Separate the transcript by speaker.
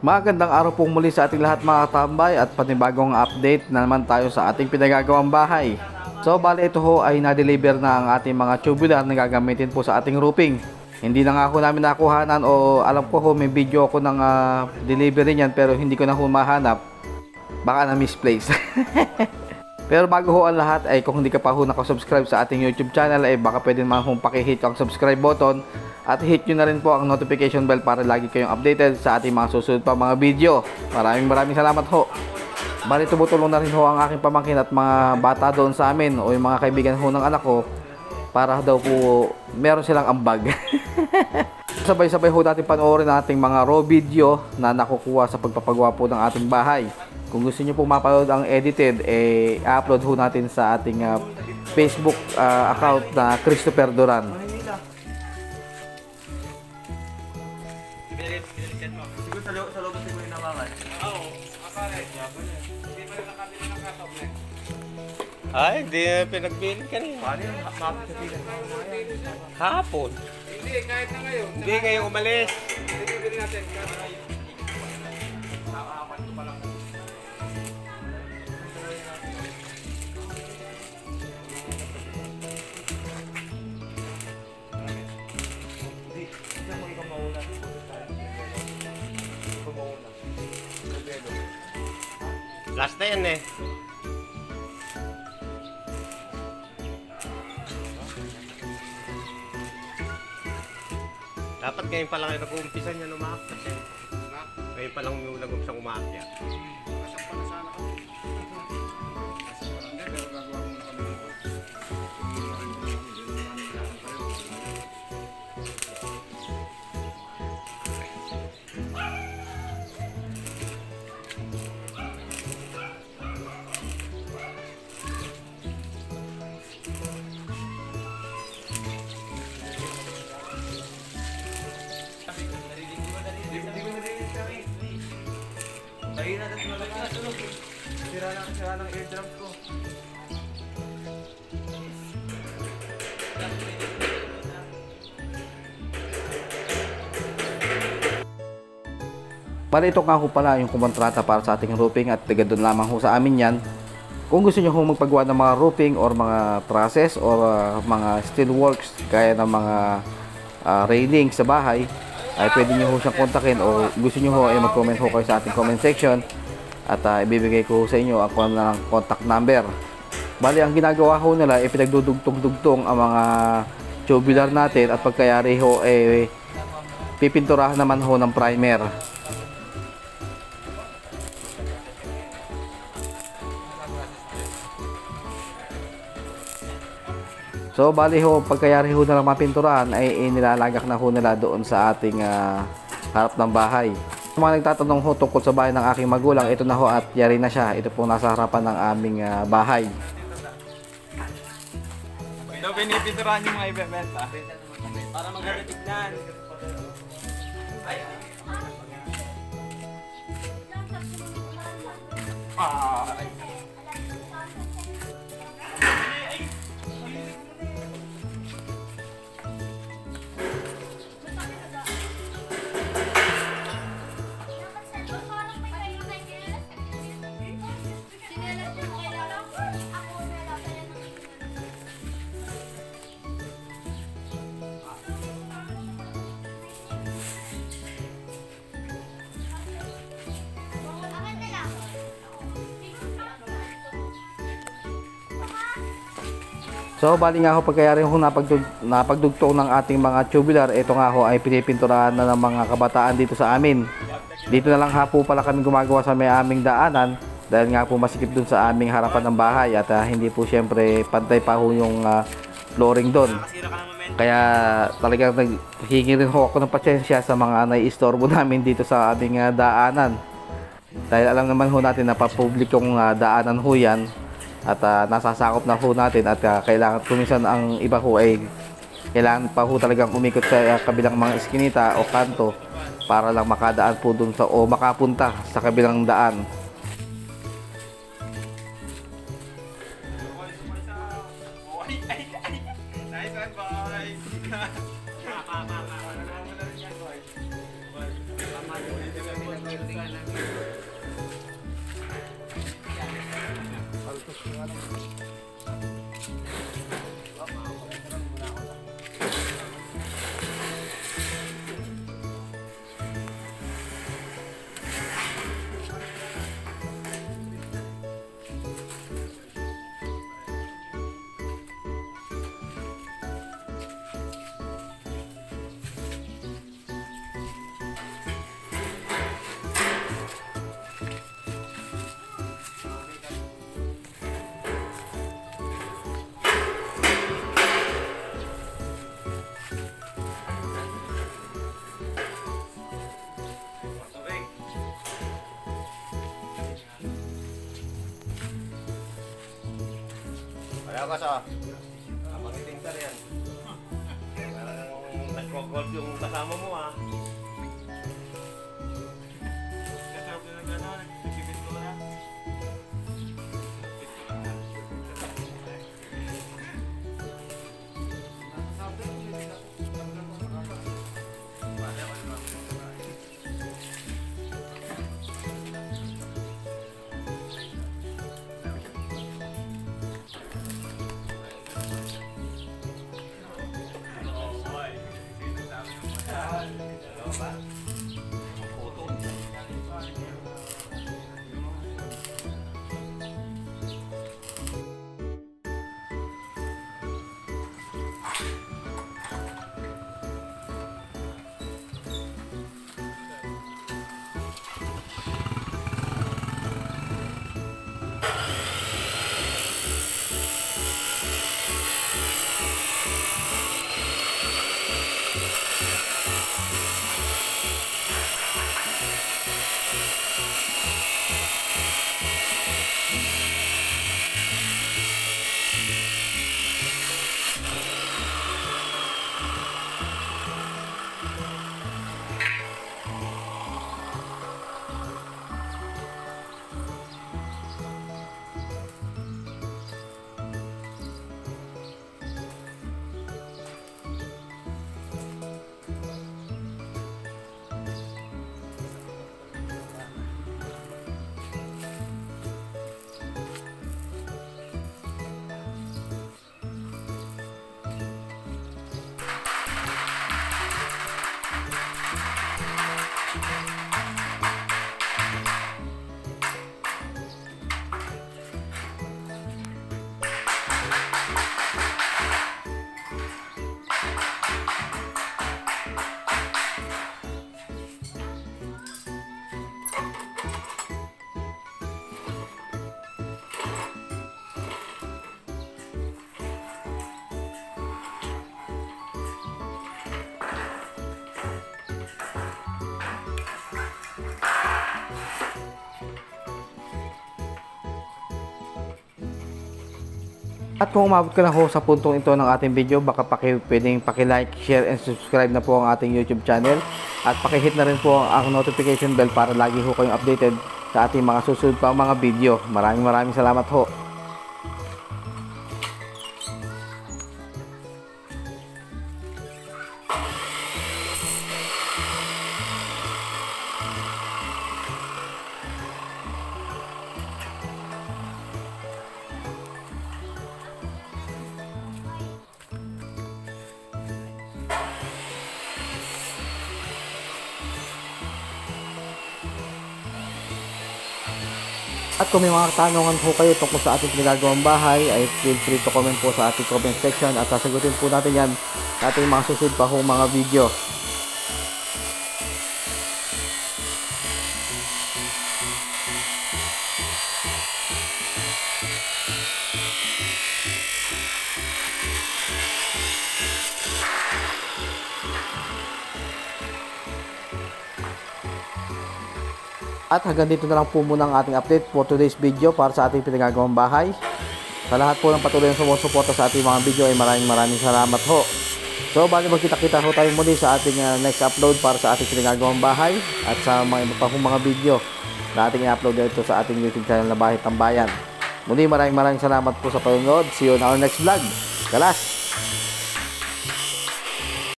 Speaker 1: Magandang araw pong muli sa ating lahat mga katambay at panibagong update na naman tayo sa ating pinagagawang bahay. So bali ito ho ay na-deliver na ang ating mga tubular na gagamitin po sa ating roofing. Hindi na nga ako namin nakuhanan o alam ko ho may video ako ng delivery niyan pero hindi ko na ho mahanap. Baka na misplace. Pero bago ho ang lahat ay kung hindi ka pa ho nakasubscribe sa ating YouTube channel ay baka pwede naman hong pakihit ang subscribe button at hit nyo na rin po ang notification bell para lagi kayong updated sa ating mga susunod pa mga video. Maraming salamat ho. Bali tumutulong na rin ho ang aking pamangkin at mga bata doon sa amin o yung mga kaibigan ho ng anak ko para daw po meron silang ambag. Sabay-sabay ho natin panoorin ang ating mga raw video na nakukuha sa pagpapagawa po ng ating bahay. Kung gusto niyo po mapanood ang edited, i-upload ho natin sa ating Facebook account na Christopher Duran.
Speaker 2: Siguro sa loob ng siguro yung nawakan.
Speaker 3: Oo, akala. Hindi pa rin nakabili ng katop na.
Speaker 2: Ay, hindi na pinagbili ka rin. Paano yung mapit sa pila? Hapon.
Speaker 3: Hindi, kahit na ngayon.
Speaker 2: Hindi ngayong umalis.
Speaker 3: Bili natin. Nakakapan ko pa lang.
Speaker 2: Last na yan eh. Dapat ngayon pa lang ay nag-uumpisa niya lumakas eh. Ngayon pa lang yung nag-uumpisa umakyat.
Speaker 3: Kasak pa na sana kami. Hindi, pero gagawa muna kami nito.
Speaker 2: Dahil na natin malaki na tulog eh. Sira ng airdrop ko.
Speaker 1: Bali ito nga ho pala yung kumontrata para sa ating roofing at taga doon lamang ho sa amin yan. Kung gusto nyo ho magpagawa ng mga roofing or mga trusses or mga steel works gaya ng mga railing sa bahay, ay pwede nyo ho siyang kontakin o gusto nyo ho ay mag-comment ho kayo sa ating comment section at ibibigay ko ho sa inyo ang contact number. Bali ang ginagawa ho nila ay pinagdudugtong-dugtong ang mga tubular natin at pagkayari ho ay pipinturahan naman ho ng primer. So bali ho, pagkayari ho na lang mapinturahan ay nilalagak na ho nila doon sa ating harap ng bahay. Kung mga nagtatanong ho tungkol sa bahay ng aking magulang, ito na ho at yari na siya. Ito po nasa harapan ng aming bahay.
Speaker 3: Ito, pinipinturahan yung mga ibebenta. Para maganda tignan. Ay.
Speaker 1: So bali nga ho, pagkayari ho napagdugtong ng ating mga tubular, ito nga ho ay pinipinturahan na ng mga kabataan dito sa amin. Dito na lang po pala kami gumagawa sa may aming daanan dahil nga po masikip dun sa aming harapan ng bahay at hindi po syempre pantay pa ho yung flooring dun. Kaya talagang naghingi rin ho ako ng pasyensya sa mga nai-istorbo namin dito sa aming daanan. Dahil alam naman ho natin na papublikong daanan ho yan. At nasasakop na ho natin at kailangan kuminsan ang iba ho ay kailangan pa ho talagang umikot sa kabilang mga iskinita o kanto para lang makadaan po dun sa o makapunta sa kabilang daan.
Speaker 3: Bye.
Speaker 2: Kaya ka sa magiting ka rin. Parang nag-golf yung kasama mo ah.
Speaker 3: Kasarap na gano'n, nagpipintura.
Speaker 1: At kung umabot ka na ho sa puntong ito ng ating video, baka pwedeng paki-like, share, and subscribe na po ang ating YouTube channel. At paki-hit na rin po ang notification bell para lagi ho kayong updated sa ating mga susunod pa mga video. Maraming salamat ho. At kung may mga katanungan po kayo tungkol sa ating ginagawang bahay, ay feel free to comment po sa ating comment section at sasagutin po natin yan sa ating mga susunod pa hong mga video. At hanggang dito na lang po muna ang ating update for today's video para sa ating pinagagawang bahay. Sa lahat po ng patuloy na sumusuporta sa ating mga video ay maraming salamat ho. So bali magkita-kita ho tayo muli sa ating next upload para sa ating pinagagawang bahay at sa mga iba pa hong mga video na ating i-upload dito sa ating YouTube channel na Bahay Tambayan. Muli maraming salamat po sa panonood. See you on our next vlog. Galas!